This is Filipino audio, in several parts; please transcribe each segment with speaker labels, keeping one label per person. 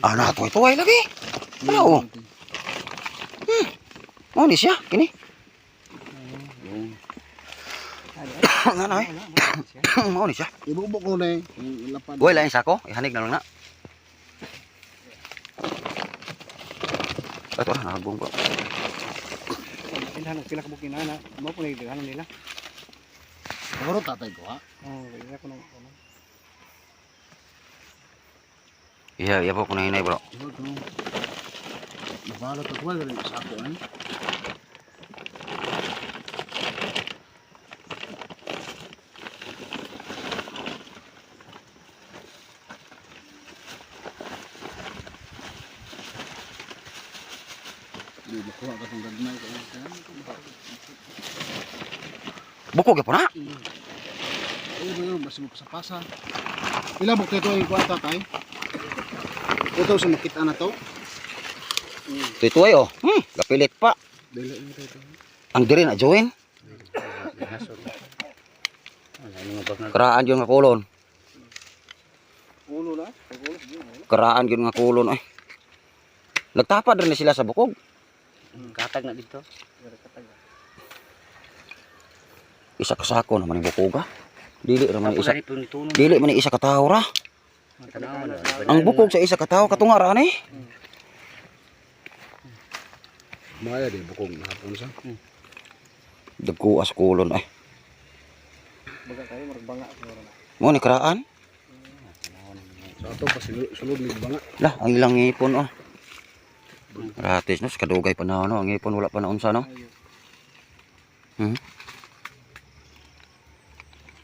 Speaker 1: Ana tuway lagi. Ano? Mo ni siya kini. Ano eh? Mo ni siya.
Speaker 2: Ibubok ko na lapad.
Speaker 1: Uy, lain sako, ihanig na lang na. Ito, nakabong ko.
Speaker 3: Pila ka bukin na, mo po nagdaghan nila.
Speaker 2: Siguro tatay ko ha.
Speaker 3: Kaya ko nang ano.
Speaker 1: Iya po kuno hinay bro.
Speaker 2: Siguro ko. Nabalot ako rin sa ako eh. Di makuha ka ng gagmay ko.
Speaker 1: Bukog po na.
Speaker 2: Ayun, basta mo sa pasa. Pila buk ito yung kuwata tay. Ito sa makita na to.
Speaker 1: Tutoy oh. Gapilit pa.
Speaker 2: Dili mo ito.
Speaker 1: Ang diri na join. Keraan yun nga kulon.
Speaker 3: Ulo na,
Speaker 1: Keraan yun nga kulon ay. Nagtapad rin na sila sa bukog.
Speaker 3: katag na dito.
Speaker 1: Isa kasako naman yung bukog ah. Dili naman isa. Dili man isa katawo ra. Ang bukog sa isa katawo katungaran eh.
Speaker 2: Maya di bukog na hapon sa.
Speaker 1: Dagko as kulon ay.
Speaker 3: Baga kayo magbanga siguro na.
Speaker 1: Mo ni keraan.
Speaker 2: Sa ato pa sulod ni banga.
Speaker 1: Lah, ang ilang ngipon oh. Gratis no, kadugay pa na no, ang ngipon wala pa na unsa no.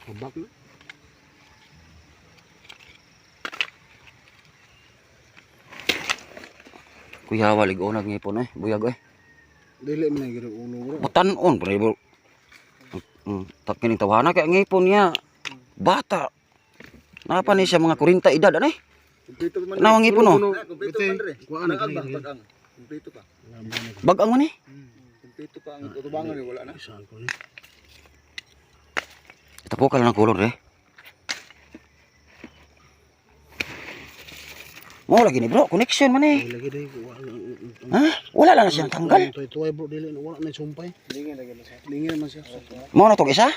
Speaker 2: Habak na.
Speaker 1: Kuya walig onag ngipon eh, buyag eh.
Speaker 2: Dili man gid ulo bro.
Speaker 1: Batanon pre bro. Tak kining tawana kay ngipon niya. Bata. Napa ni siya mga 40 edad ano eh.
Speaker 2: Kumpleto man.
Speaker 1: Nawang ngipon oh.
Speaker 2: Kumpleto man re. Kuan na kani. Kumpleto ka.
Speaker 1: Bagang man eh.
Speaker 2: Kumpleto ka ang tutubangan ni wala na. Isang ko ni.
Speaker 1: Ito po kala ng kulon eh. Mo lagi ni bro, connection man eh.
Speaker 2: Lagi day
Speaker 1: Ha? Wala lang na siyang tanggal.
Speaker 2: Tuwa bro dili wala na sumpay.
Speaker 3: Lingin lagi na siya.
Speaker 2: Lingin man siya.
Speaker 1: Mo na tong isa?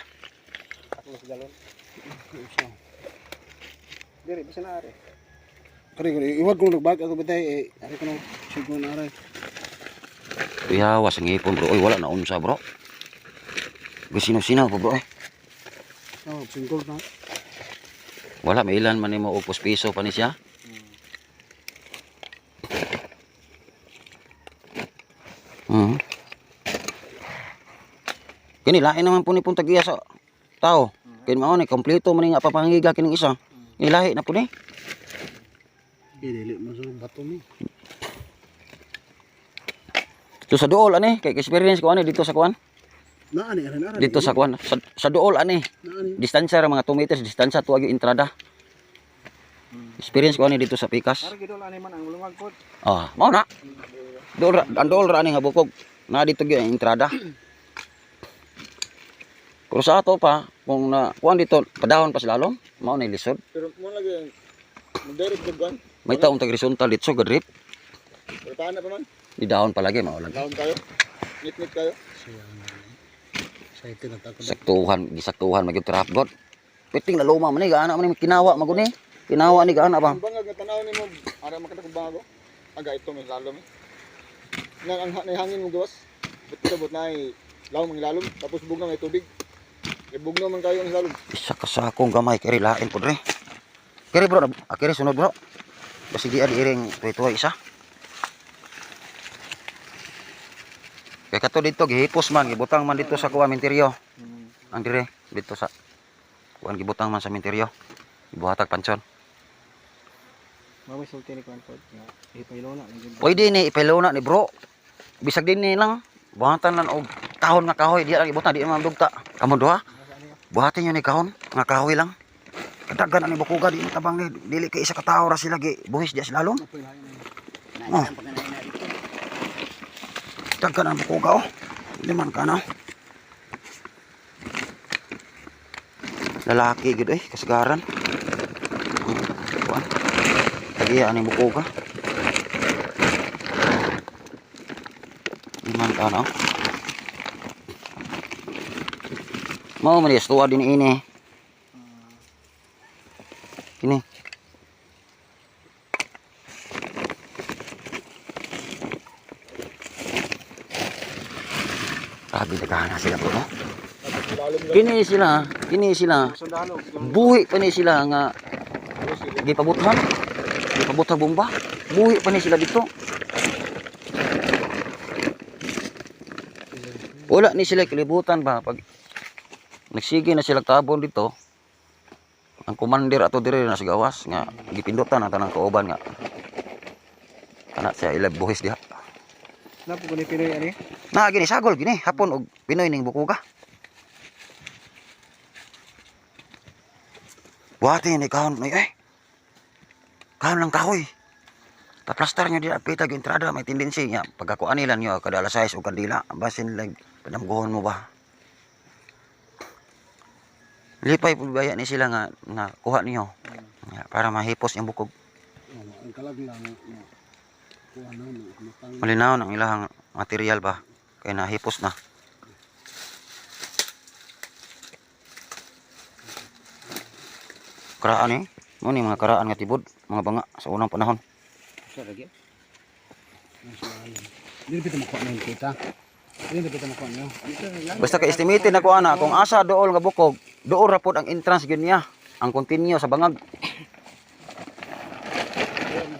Speaker 3: Ako sa galon. Diri bisa na are.
Speaker 2: Kari iwag ko nagbag ako bitay eh ari ko no sigon na ari.
Speaker 1: Kuya was ngipon bro. Oy wala na unsa bro. Gusino-sinaw po bro eh.
Speaker 2: Oh, singkol na.
Speaker 1: Wala may ilan man nimo og piso pa ni siya. Kini lain naman po ni pong tagiya sa tao. Kini mao ni kompleto man nga papangiga kining isa. Ilahi na po ni.
Speaker 2: Dili man sa bato ni.
Speaker 1: So sa duol ani kay experience ko ani dito sa kuan.
Speaker 2: Naani ari na.
Speaker 1: Dito sa kuan sa duol ani.
Speaker 2: Naani.
Speaker 1: Distansya ra mga 2 meters distansya tuwag yung entrada. Experience ko ani dito sa Pikas.
Speaker 3: Para gidol ani man ang lungag pod.
Speaker 1: Ah, mao na. Dool ra ani nga bukog. Na dito gyud ang entrada. Pero sa ato pa kung na kuan dito padahon pa sa lalom, mao na lisod.
Speaker 2: Pero mo lagi direct duggan.
Speaker 1: May taong tag horizontal dito gadrip.
Speaker 2: Pero paano pa man?
Speaker 1: Di dahon pa lagi mao lagi.
Speaker 2: Down kayo. Nit kayo. Sa ito na tako.
Speaker 1: Gisaktuhan magyud trap god. Piting na luma man ni gaana man ni kinawa maguni. Kinawa ni gaana ba?
Speaker 2: Bangag nga tanaw nimo ara makita bago. Aga ito may lalom. Nang ang hangin mo gawas. Buti na ay law mang lalom tapos bugnaw may tubig. Ibugnaw man kayo ang lalom.
Speaker 1: Isa ka sakong gamay kay lain pod re. Kiri bro, kiri sunod bro. Kasi di iring tuwa isa. Kaya kato dito gihipos man gibutang man dito sa kuwa minteryo. Ang dire dito sa kuan gibutang man sa minteryo. Ibuhatag pansyon.
Speaker 3: Mamay sulti ni kuan pod. Ipailona lang.
Speaker 1: Pwede ni ipelona ni bro. Bisag din ni lang buhatan lang og kahon nga kahoy di lang ibutang di man dugta. Kamo duha. Buhatin niyo ni kahon nga kahoy lang. Kadagan ani bukuga di tabang ni dili kay isa ka tawo ra sila gi buhis di slalom. Oh. Dagan ang bukuga oh. Liman ka na. Lalaki gid kasagaran. Kuan. Tagiya ani bukuga. Ano? Mau man yes tuwa din ini. Kini. Grabe dagana sila po, no?
Speaker 2: Tapos ilalim lang.
Speaker 1: Kini sila.
Speaker 3: Sundalo.
Speaker 1: Buhi pa ni sila nga gipabutan. Gipabutang bomba. Buhi pa ni sila dito. Wala ni sila kalibutan ba pag nagsige na sila tabon dito. Ang commander ato dire na sa gawas nga gipindutan ang tanang kauban nga. Kana siya ilab buhis diha.
Speaker 3: Napo ko ni Pinoy ani.
Speaker 1: Na gini sagol gini hapon og Pinoy ning bukuga. Buhati ni kaon ni kaon lang kahoy. Paplastar nyo di apita yung entrada may tendency nga pagkakuan nila nyo kada alas 6 o kandila basin like panamguhon mo ba. Lipay po baya ni sila nga kuha niyo para mahipos yung bukog.
Speaker 3: Ang kalag lang kuha na matang.
Speaker 1: Malinaw ang ilang material ba kaya nahipos na. Karaan mo ni mga karaan nga tibod, mga banga sa unang panahon.
Speaker 3: Sa lagi. Dili pito makuha na kita. Dili pito makuha niyo.
Speaker 1: Basta ka estimated na ko ana kung asa dool nga bukog, dool ra pod ang entrance gyud niya, ang continue sa bangag.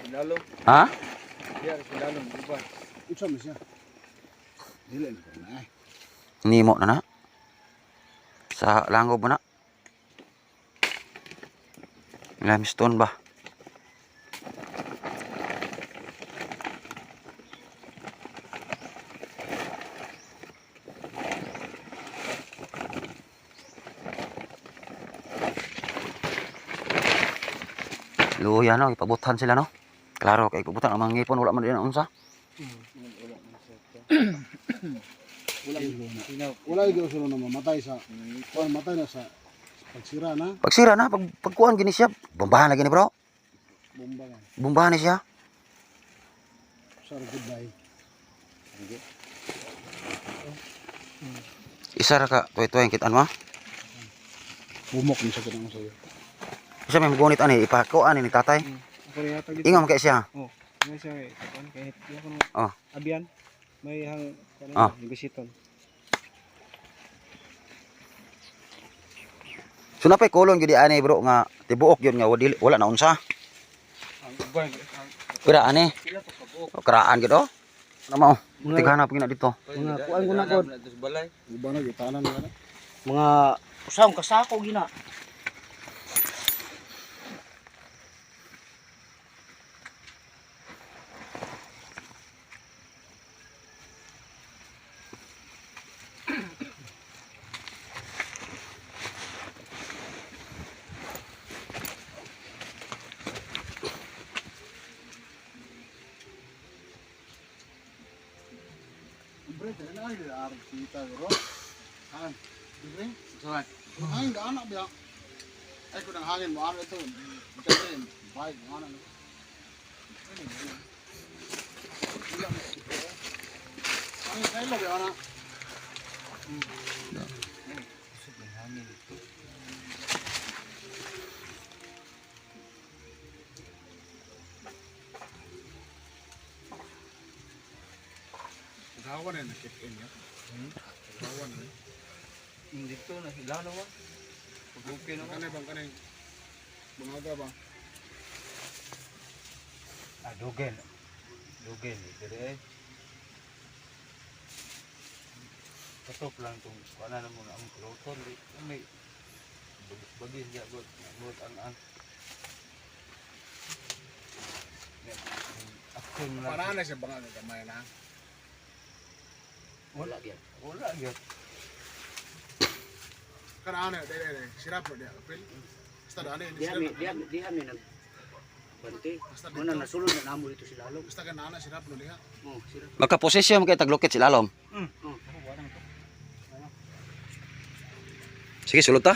Speaker 2: Ilalim.
Speaker 1: Ha?
Speaker 2: Diyan sa ilalim, di ba?
Speaker 3: Unsa man siya? Dili na ay.
Speaker 1: Nimo na. Sa langob mo na. Limestone ba? Luya no, ipabutan sila no. Klaro kay ipabutan ang mga ngipon wala man din ang unsa.
Speaker 3: Wala gyud sila na mamatay sa kuan matay na sa pagsira na
Speaker 1: Pagsira na pagkuan gini siya, bombahan na gini bro.
Speaker 3: bomba lang.
Speaker 1: Bombahan ni siya.
Speaker 3: Sa goodbye.
Speaker 1: Isa ra ka tuwa-tuwa kitaan mo.
Speaker 3: Bumok ni sa kanang sayo.
Speaker 1: Isa may magunit ani ipakuan ni tatay.
Speaker 3: Ako rin yata dito.
Speaker 1: Ingam kay siya.
Speaker 3: Oh, nga siya eh. Kuan kahit di ako
Speaker 1: Oh.
Speaker 3: abian. May hang
Speaker 1: Ah.
Speaker 3: negosyiton.
Speaker 1: So napay kulon gyud ani bro nga tibuok yun nga wala na unsa.
Speaker 3: Ang ubay.
Speaker 1: Pira ani.
Speaker 3: Pila to ka buok.
Speaker 1: Karaan gid oh. Ano mo? Tighanap gina dito.
Speaker 3: Mga kuan ko na gud. Uba na gitanan na.
Speaker 4: Mga usang kasako gina.
Speaker 3: Bre, na ay arep kita bro. Han. Bre, saan? Ay, anak biya. Ay ko nang hangin mo ano ito. Kasi bike ano. Ay, kaya mo biya ana. Gawa na nakit-in niya. Gawa na.
Speaker 4: Dito na sila na wa. Okay na
Speaker 3: Kanay bang kanay. Bungaga ba?
Speaker 4: Dugen. Dugen dire. Katok lang tong kana na mo ang rotor di may bagis ya bot ang akong
Speaker 3: Para na siya banga gamay na.
Speaker 4: wala gyud.
Speaker 3: Kana ana dere sirap dia apil. Basta ana ni
Speaker 4: Di ami nag bante. Muna nasulod na namo dito sila lom.
Speaker 3: Basta kana ana sirap no diha.
Speaker 4: Oh, sila.
Speaker 1: Magkaposisyon kay taglukit sila lom.
Speaker 4: Oh,
Speaker 1: Sige sulod ta.